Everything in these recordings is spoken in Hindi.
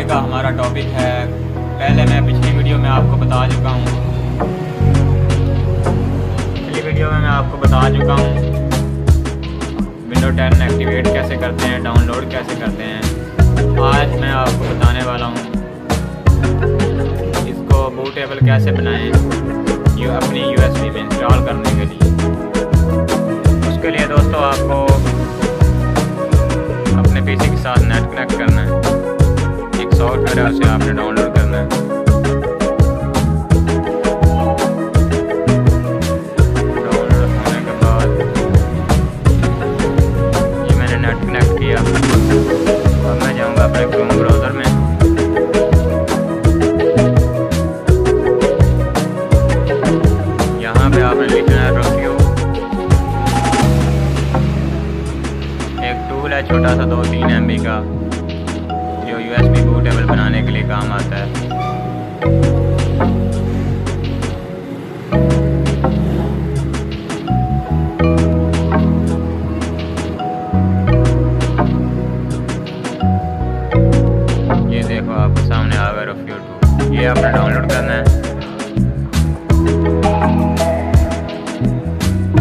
का हमारा टॉपिक है, पहले मैं पिछली वीडियो में आपको बता चुका हूँ विंडो 10 एक्टिवेट कैसे करते हैं, डाउनलोड कैसे करते हैं। आज मैं आपको बताने वाला हूँ इसको बूटेबल कैसे बनाएं अपनी USB में इंस्टॉल करने के लिए। उसके लिए दोस्तों आपको अपने PC के साथ नेट कनेक्ट करना है, एक सॉफ्टवेयर है उसे आपने डाउनलोड करना है। छोटा सा 2-3 MB का जो USB बूटेबल बनाने के लिए काम आता है। ये देखो आपके सामने आ गया Rufus 2, ये आपने डाउनलोड करना है।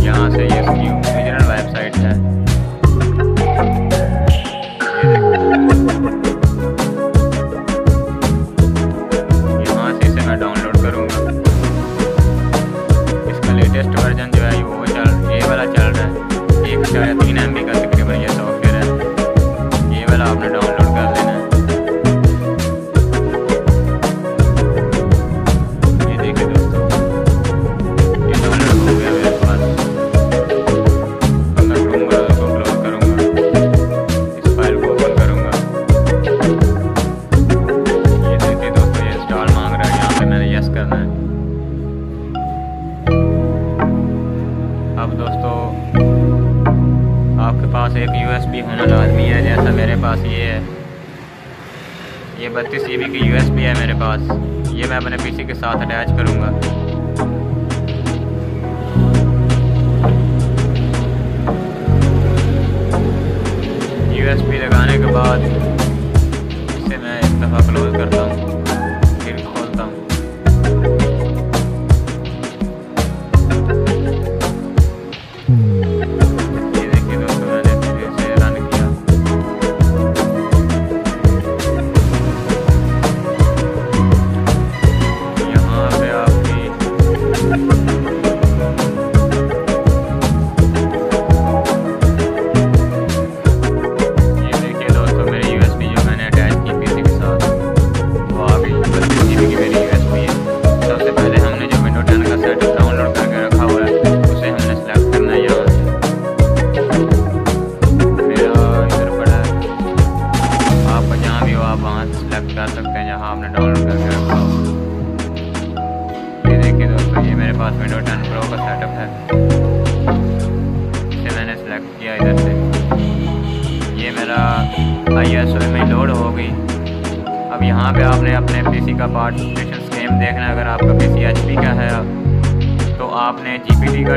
यहाँ से ये इसकी ओरिजिनल वेबसाइट है। यहाँ से इसे मैं डाउनलोड करूँगा। इसका लेटेस्ट वर्जन जो है ये वाला चल रहा है, 1 या 3 MB का तकरीबन ये सॉफ्टवेयर है। ये वाला आपने डाउनलोड कर लेना है। ये देखिए दोस्तों, ये डाउनलोड हो गया मेरे पास। मैं क्रोम ब्राउज़र को क्लोज करूँगा, इस फाइल को ओपन करूँगा। ये देखिए दोस्तों, ये इंस्टॉल मांग रहा है, यहाँ पे मैंने यस करना है। अब दोस्तों आपके पास एक USB होना लाजमी है, जैसा मेरे पास ये है। ये 32 GB की USB है मेरे पास, ये मैं अपने PC के साथ अटैच करूँगा। USB लगाने के बाद इसे मैं एक दफ़ा क्लोज करता हूँ, फिर खोलता हूँ। ये देखिए दोस्तों, मैंने फिर से रन किया। यहाँ पे आपकी कर सकते हैं जहाँ आपने डाउनलोड करके रखा हो। ये देखिए दोस्तों, ये मेरे पास विंडो 10 प्रो का सेटअप है। इसे मैंने सेलेक्ट किया इधर से। ये मेरा ISO में लोड हो गई। अब यहाँ पे आपने अपने PC का पार्टीशन स्कीम देखना है। अगर आपका PC HP का है तो आपने GPT का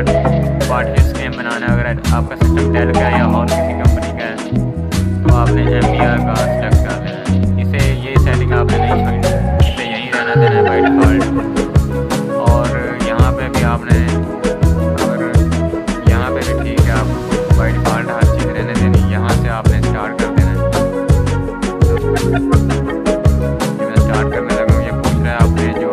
पार्टीशन स्कीम बनाना है। अगर आपका सिस्टम डेल का है या और किसी कंपनी का है तो आपने MBR का सेलेक्ट कर देना है। ये सेटिंग आपने नहीं छोड़नी है, इसे यहीं रहना देना है बाय डिफ़ॉल्ट। और यहाँ पे भी आपने, अगर यहाँ पे भी ठीक है, आप बाय डिफ़ॉल्ट हर चीज़ रहने देनी। यहाँ से आपने स्टार्ट कर देना है। मैं स्टार्ट करने लगा हूँ। ये पूछ रहा है आपने जो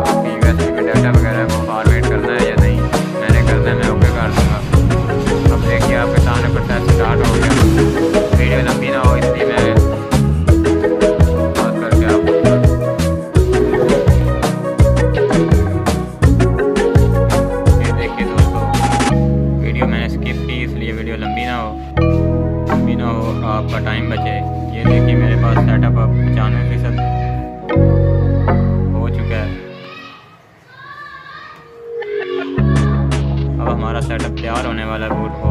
आपकी USB में डाटा वगैरह है वो फॉर्मेट करना है या नहीं। मैंने करना है, मैं ओके कर दूँगा। अब देखिए आपके सामने प्रोसेस स्टार्ट हो गया। वीडियो लंबी ना हो इसलिए मैं आपका टाइम बचे। ये देखिए मेरे पास सेटअप अब 95% हो चुका है। अब हमारा सेटअप तैयार होने वाला है बूट हो